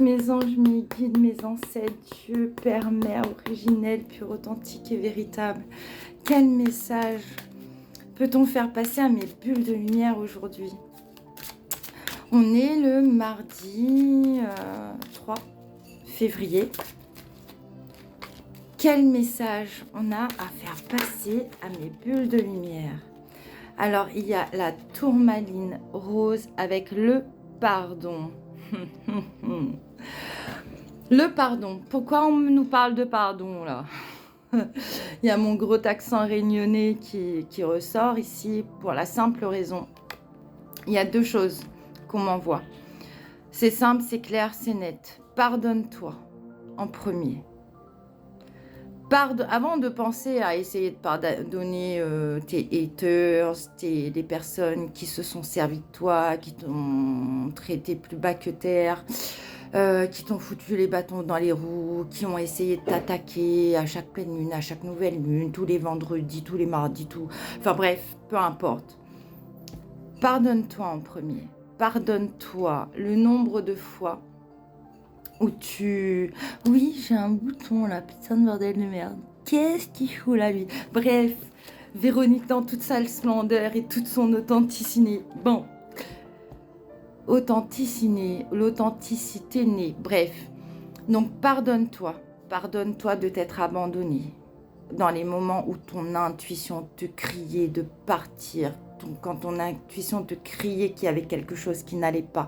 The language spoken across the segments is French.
mes anges, mes guides, mes ancêtres, Dieu, Père, Mère, originel, pur, authentique et véritable. Quel message peut-on faire passer à mes bulles de lumière aujourd'hui? On est le mardi 3 février. Quel message on a à faire passer à mes bulles de lumière? Alors, il y a la tourmaline rose avec le pardon. Le pardon. Pourquoi on nous parle de pardon, là? Il y a mon gros accent réunionnais qui ressort ici pour la simple raison. Il y a deux choses qu'on m'envoie. C'est simple, c'est clair, c'est net. Pardonne-toi en premier. Avant de penser à essayer de pardonner tes haters, les personnes qui se sont servies de toi, qui t'ont traité plus bas que terre, qui t'ont foutu les bâtons dans les roues, qui ont essayé de t'attaquer à chaque pleine lune, à chaque nouvelle lune, tous les vendredis, tous les mardis, tout. Enfin bref, peu importe. Pardonne-toi en premier. Pardonne-toi le nombre de fois où tu... Oui, j'ai un bouton là, putain de bordel de merde. Qu'est-ce qu'il fout là, lui? Bref, Véronique dans toute sa splendeur et toute son authenticité. Bon, l'authenticité née. Bref, donc pardonne-toi. Pardonne-toi de t'être abandonné dans les moments où ton intuition te criait de partir, quand ton intuition te criait qu'il y avait quelque chose qui n'allait pas,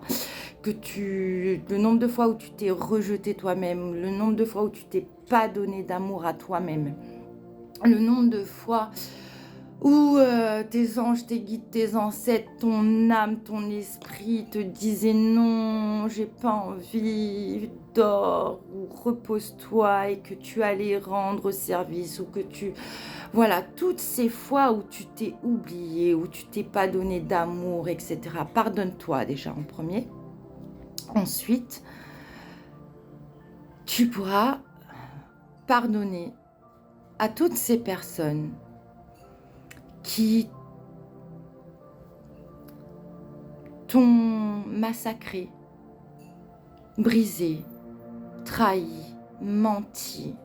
le nombre de fois où tu t'es rejeté toi-même, le nombre de fois où tu t'es pas donné d'amour à toi-même, le nombre de fois où tes anges, tes guides, tes ancêtres, ton âme, ton esprit te disaient non, j'ai pas envie, dors ou repose-toi, et que tu allais rendre service, ou que tu... Voilà, toutes ces fois où tu t'es oublié, où tu t'es pas donné d'amour, etc. Pardonne-toi déjà en premier. Ensuite, tu pourras pardonner à toutes ces personnes qui t'ont massacré, brisé, trahi, menti,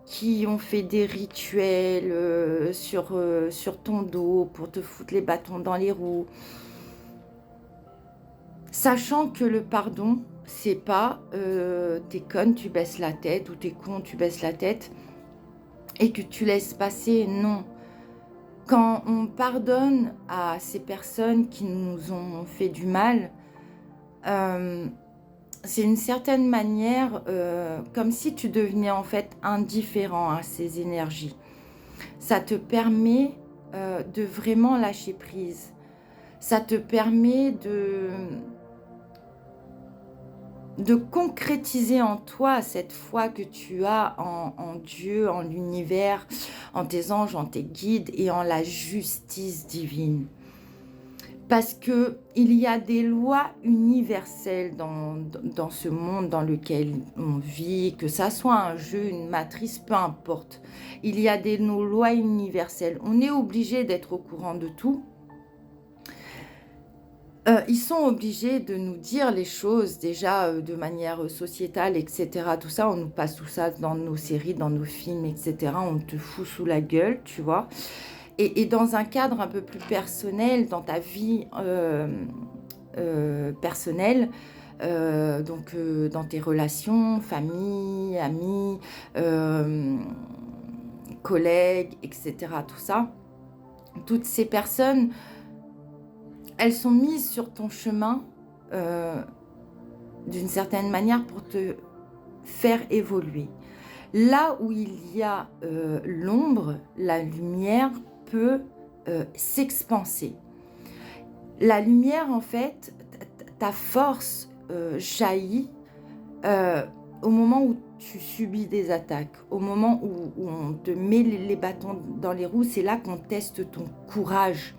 qui ont fait des rituels sur ton dos pour te foutre les bâtons dans les roues. Sachant que le pardon, c'est pas t'es conne, tu baisses la tête, ou t'es con, tu baisses la tête et que tu laisses passer, non. Quand on pardonne à ces personnes qui nous ont fait du mal, c'est une certaine manière comme si tu devenais en fait indifférent à ces énergies. Ça te permet de vraiment lâcher prise. Ça te permet de concrétiser en toi cette foi que tu as en Dieu, en l'univers, en tes anges, en tes guides et en la justice divine. Parce qu'il y a des lois universelles dans ce monde dans lequel on vit, que ça soit un jeu, une matrice, peu importe. Il y a nos lois universelles. On est obligé d'être au courant de tout. Ils sont obligés de nous dire les choses déjà de manière sociétale, etc. Tout ça, on nous passe tout ça dans nos séries, dans nos films, etc. On te fout sous la gueule, tu vois. Et dans un cadre un peu plus personnel, dans ta vie personnelle, donc dans tes relations, famille, amis, collègues, etc. Tout ça, toutes ces personnes, elles sont mises sur ton chemin d'une certaine manière pour te faire évoluer. Là où il y a l'ombre, la lumière peut s'expanser. La lumière, en fait, ta force jaillit au moment où tu subis des attaques, au moment où on te met les bâtons dans les roues. C'est là qu'on teste ton courage,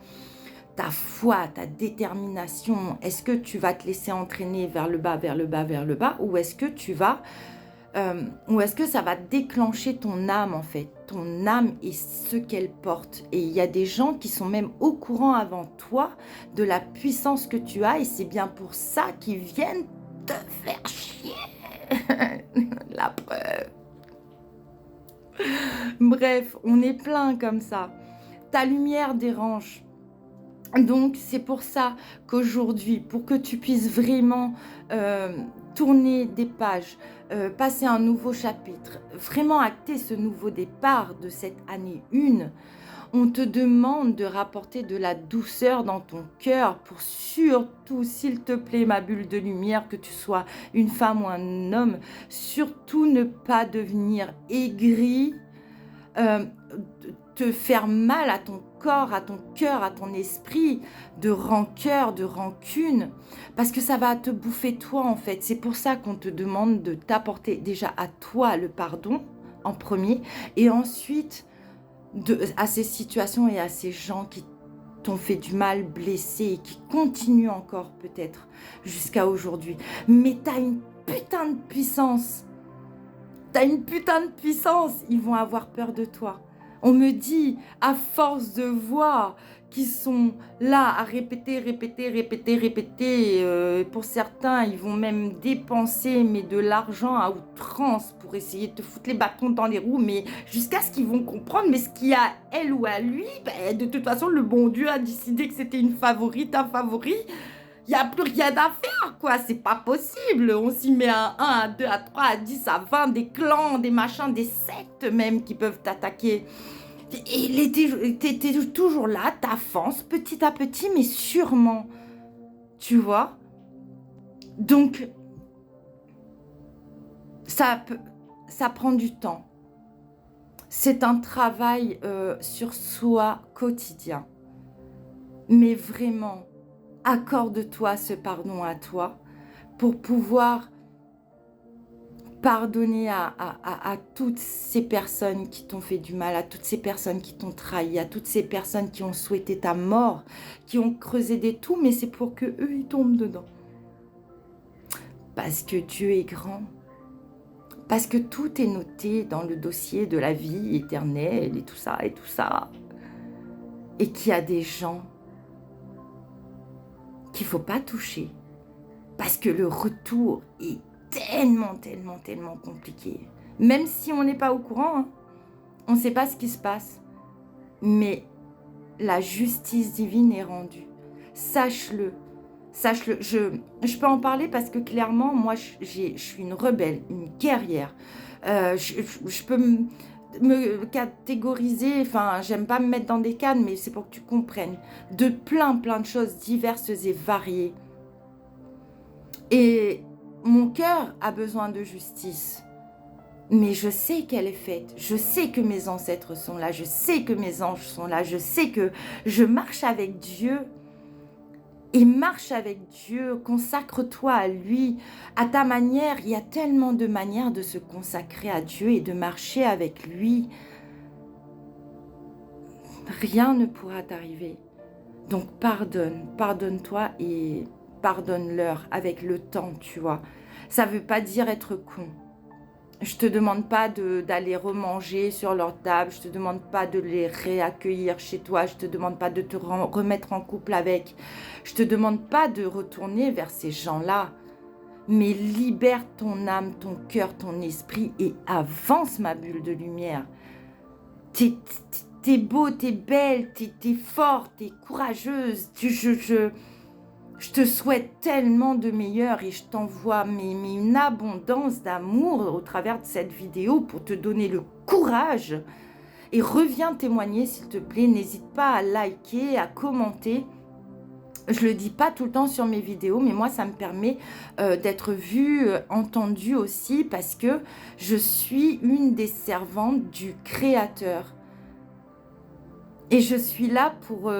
ta foi, ta détermination. Est-ce que tu vas te laisser entraîner vers le bas, vers le bas, vers le bas, ou est-ce que tu vas... ou est-ce que ça va déclencher ton âme en fait, ton âme et ce qu'elle porte. Et il y a des gens qui sont même au courant avant toi de la puissance que tu as, et c'est bien pour ça qu'ils viennent te faire chier. La preuve. Bref, on est plein comme ça. Ta lumière dérange. Donc, c'est pour ça qu'aujourd'hui, pour que tu puisses vraiment tourner des pages, passer un nouveau chapitre, vraiment acter ce nouveau départ de cette année 1, on te demande de rapporter de la douceur dans ton cœur pour surtout, s'il te plaît, ma bulle de lumière, que tu sois une femme ou un homme, surtout ne pas devenir aigri, te faire mal à ton corps, à ton cœur, à ton esprit, de rancœur, de rancune, parce que ça va te bouffer toi en fait. C'est pour ça qu'on te demande de t'apporter déjà à toi le pardon en premier, et ensuite à ces situations et à ces gens qui t'ont fait du mal, blessé, et qui continuent encore peut-être jusqu'à aujourd'hui. Mais t'as une putain de puissance. T'as une putain de puissance. Ils vont avoir peur de toi. On me dit, à force de voir qu'ils sont là à répéter, pour certains, ils vont même dépenser de l'argent à outrance pour essayer de te foutre les bâtons dans les roues, mais jusqu'à ce qu'ils vont comprendre, mais ce qu'il y a à elle ou à lui, de toute façon, le bon Dieu a décidé que c'était une favorite, un favori. Il n'y a plus rien à faire, quoi. C'est pas possible. On s'y met à 1, à 2, à 3, à 10, à 20, des clans, des machins, des sectes même qui peuvent t'attaquer. Et t'es toujours là, t'avances petit à petit, mais sûrement. Tu vois? Donc, ça prend du temps. C'est un travail sur soi quotidien. Mais vraiment, accorde-toi ce pardon à toi pour pouvoir pardonner à toutes ces personnes qui t'ont fait du mal, à toutes ces personnes qui t'ont trahi, à toutes ces personnes qui ont souhaité ta mort, qui ont creusé des trous, mais c'est pour que eux ils tombent dedans. Parce que Dieu est grand. Parce que tout est noté dans le dossier de la vie éternelle et tout ça et tout ça. Et qu'il y a des gens qu'il ne faut pas toucher. Parce que le retour est tellement compliqué. Même si on n'est pas au courant, hein, on ne sait pas ce qui se passe. Mais la justice divine est rendue. Sache-le. Sache-le. Je peux en parler parce que clairement, moi, je suis une rebelle, une guerrière. Je peux me catégoriser, enfin, j'aime pas me mettre dans des cadres, mais c'est pour que tu comprennes. De plein de choses diverses et variées. Et mon cœur a besoin de justice. Mais je sais qu'elle est faite. Je sais que mes ancêtres sont là. Je sais que mes anges sont là. Je sais que je marche avec Dieu. Et marche avec Dieu. Consacre-toi à lui. À ta manière. Il y a tellement de manières de se consacrer à Dieu et de marcher avec lui. Rien ne pourra t'arriver. Donc pardonne. Pardonne-toi et pardonne-leur avec le temps, tu vois. Ça ne veut pas dire être con. Je ne te demande pas d'aller remanger sur leur table. Je ne te demande pas de les réaccueillir chez toi. Je ne te demande pas de te remettre en couple avec. Je ne te demande pas de retourner vers ces gens-là. Mais libère ton âme, ton cœur, ton esprit et avance, ma bulle de lumière. T'es beau, t'es belle, t'es forte, t'es courageuse. Je te souhaite tellement de meilleur et je t'envoie une abondance d'amour au travers de cette vidéo pour te donner le courage. Et reviens témoigner s'il te plaît. N'hésite pas à liker, à commenter. Je ne le dis pas tout le temps sur mes vidéos, mais moi, ça me permet d'être vue, entendue aussi parce que je suis une des servantes du Créateur. Et je suis là pour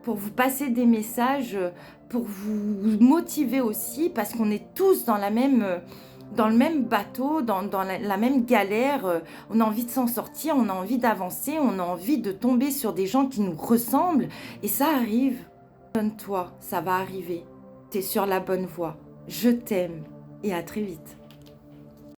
vous passer des messages, pour vous motiver aussi, parce qu'on est tous dans le même bateau, dans la même galère. On a envie de s'en sortir, on a envie d'avancer, on a envie de tomber sur des gens qui nous ressemblent. Et ça arrive. Donne-toi, ça va arriver. Tu es sur la bonne voie. Je t'aime et à très vite.